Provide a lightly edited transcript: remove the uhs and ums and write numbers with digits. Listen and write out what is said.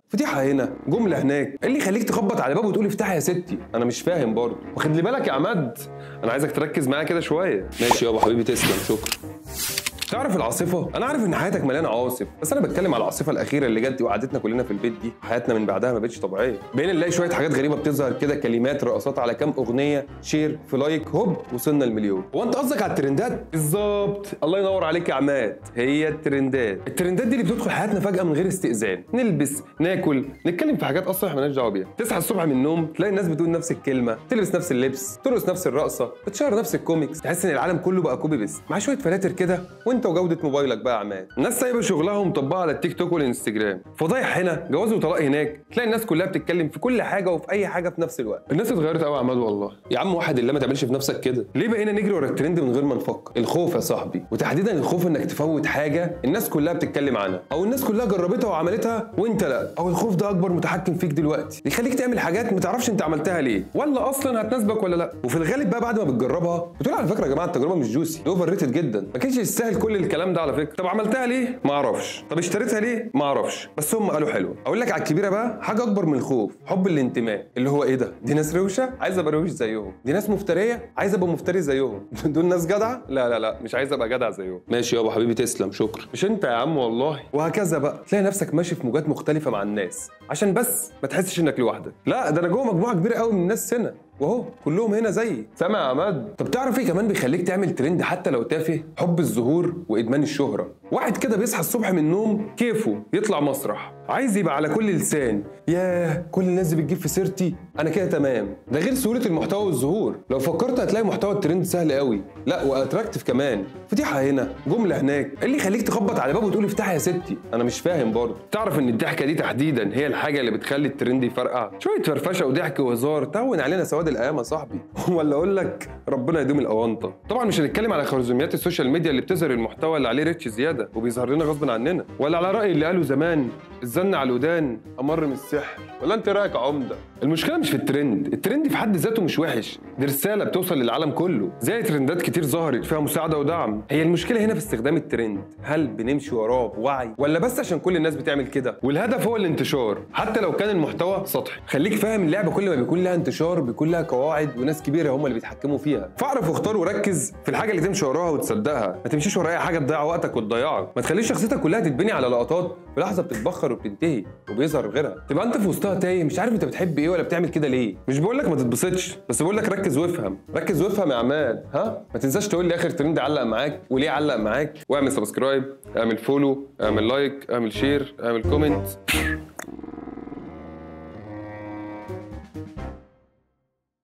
فضيحه هنا، جمله هناك، ايه اللي يخليك تخبط على باب وتقول افتحي يا ستي؟ انا مش فاهم برضه. واخد لي بالك يا عماد، انا عايزك تركز معايا كده شويه. ماشي يابا حبيبي، تسلم، شكرا. تعرف العاصفة؟ أنا عارف إن حياتك مليانة عواصف، بس أنا بتكلم على العاصفة الأخيرة اللي جت دي وقعدتنا كلنا في البيت دي، حياتنا من بعدها ما بقتش طبيعية. بقينا نلاقي شوية حاجات غريبة بتظهر كده، كلمات رقصات على كام أغنية، شير في لايك، هوب وصلنا المليون. هو أنت قصدك على الترندات؟ بالظبط، الله ينور عليك يا عماد، هي الترندات دي اللي بتدخل حياتنا فجأة من غير استئذان، نلبس، ناكل، نتكلم في حاجات أصلا إحنا مالناش دعوة بيها. تصحى الصبح من النوم تلاقي الناس بتقول نفس الكلمة، تلبس نفس اللبس، ترقص نفس الرقصة، بتشهر نفس الكوميكس، تحس إن العالم كله بقى كوبي بيست، مع شوية فلاتر كده وأنت وجودة موبايلك بقى يا عماد. الناس سايبه شغلها ومطبقه على التيك توك والانستجرام، فضايح هنا، جواز وطلاق هناك، تلاقي الناس كلها بتتكلم في كل حاجه وفي اي حاجه في نفس الوقت. الناس اتغيرت قوي يا عماد والله. يا عم واحد اللي ما تعملش في نفسك كده. ليه بقينا نجري ورا الترند من غير ما نفكر؟ الخوف يا صاحبي، وتحديدا الخوف انك تفوت حاجه الناس كلها بتتكلم عنها، او الناس كلها جربتها وعملتها وانت لا، او الخوف ده اكبر متحكم فيك دلوقتي، يخليك تعمل حاجات ما تعرفش انت عملتها ليه، ولا اصلا هتناسبك ولا لا. وفي الغالب بقى بعد ما بتجربها بتقول على فكره يا جماعه التجربه مش جوسي، دي اوفر ريتد جدا، ما كانش يستاهل كل الكلام ده على فكره. طب عملتها ليه؟ ما اعرفش. طب اشتريتها ليه؟ ما اعرفش، بس هم قالوا حلوه. اقول لك على الكبيره بقى، حاجه اكبر من الخوف، حب الانتماء، اللي هو ايه ده؟ دي ناس روشه عايز ابقى روش زيهم، دي ناس مفتريه عايز ابقى مفتري زيهم، دول ناس جدعه لا مش عايز ابقى جدع زيهم. ماشي يابا حبيبي، تسلم، شكرا. مش انت يا عم والله. وهكذا بقى، تلاقي نفسك ماشي في موجات مختلفه مع الناس عشان بس ما تحسش انك لوحدك. لا ده انا جوه مجموعه كبيره قوي من الناس هنا، واهو كلهم هنا زيي. سامع يا عماد؟ طب تعرف ايه كمان بيخليك تعمل ترند حتى لو تافه؟ حب الظهور وادمان الشهره. واحد كده بيصحى الصبح من النوم كيفه يطلع مسرح، عايز يبقى على كل لسان، ياه كل الناس دي بتجيب في سيرتي انا كده تمام. ده غير سهوله المحتوى والظهور، لو فكرت هتلاقي محتوى الترند سهل قوي، لا واتراكتيف كمان. فضيحه هنا، جمله هناك، ايه اللي يخليك تخبط على باب وتقول افتحي يا ستي؟ انا مش فاهم برضه. تعرف ان الضحكه دي تحديدا هي الحاجه اللي بتخلي الترند يفرقع؟ شويه فرفشه وضحك وهزار تهون علينا سواد الايام يا صاحبي. ولا اقول لك ربنا يدوم الاونطه. طبعا مش هنتكلم على خوارزميات السوشيال ميديا اللي بتظهر المحتوى اللي عليه ريتش زياده وبيظهر لنا غصب عننا، ولا على راي اللي قالوا زمان الزن على الودان امر من السحر. ولا انت رايك يا عمده؟ المشكله مش في الترند في حد ذاته مش وحش، دي رساله بتوصل للعالم كله، زي ترندات كتير ظهرت فيها مساعده ودعم. هي المشكله هنا في استخدام الترند، هل بنمشي وراه بوعي ولا بس عشان كل الناس بتعمل كده؟ والهدف هو الانتشار حتى لو كان المحتوى سطحي. خليك فاهم اللعبه كل ما بيكون لها انتشار بيكون لها قواعد وناس كبيره هم اللي بيتحكموا فيها، فاعرف واختار وركز في الحاجه اللي تمشي وراها وتصدقها، ما تمشيش ورا اي حاجه تضيع وقتك وتضيعك. ما تخليش شخصيتك كلها تتبني على لقطات في لحظه بتتبخر وبتنتهي وبيظهر غيرها، تبقى انت في وسطها تايه مش عارف انت بتحب ايه ولا بتعمل كده ليه. مش بقول لك ما تتبسطش، بس بقول لك ركز وافهم، ركز وافهم يا عماد. ها ما تنساش تقول لي اخر ترند علق معاك وليه علق معاك، واعمل سبسكرايب، اعمل فولو، اعمل لايك، اعمل شير، اعمل كومنت.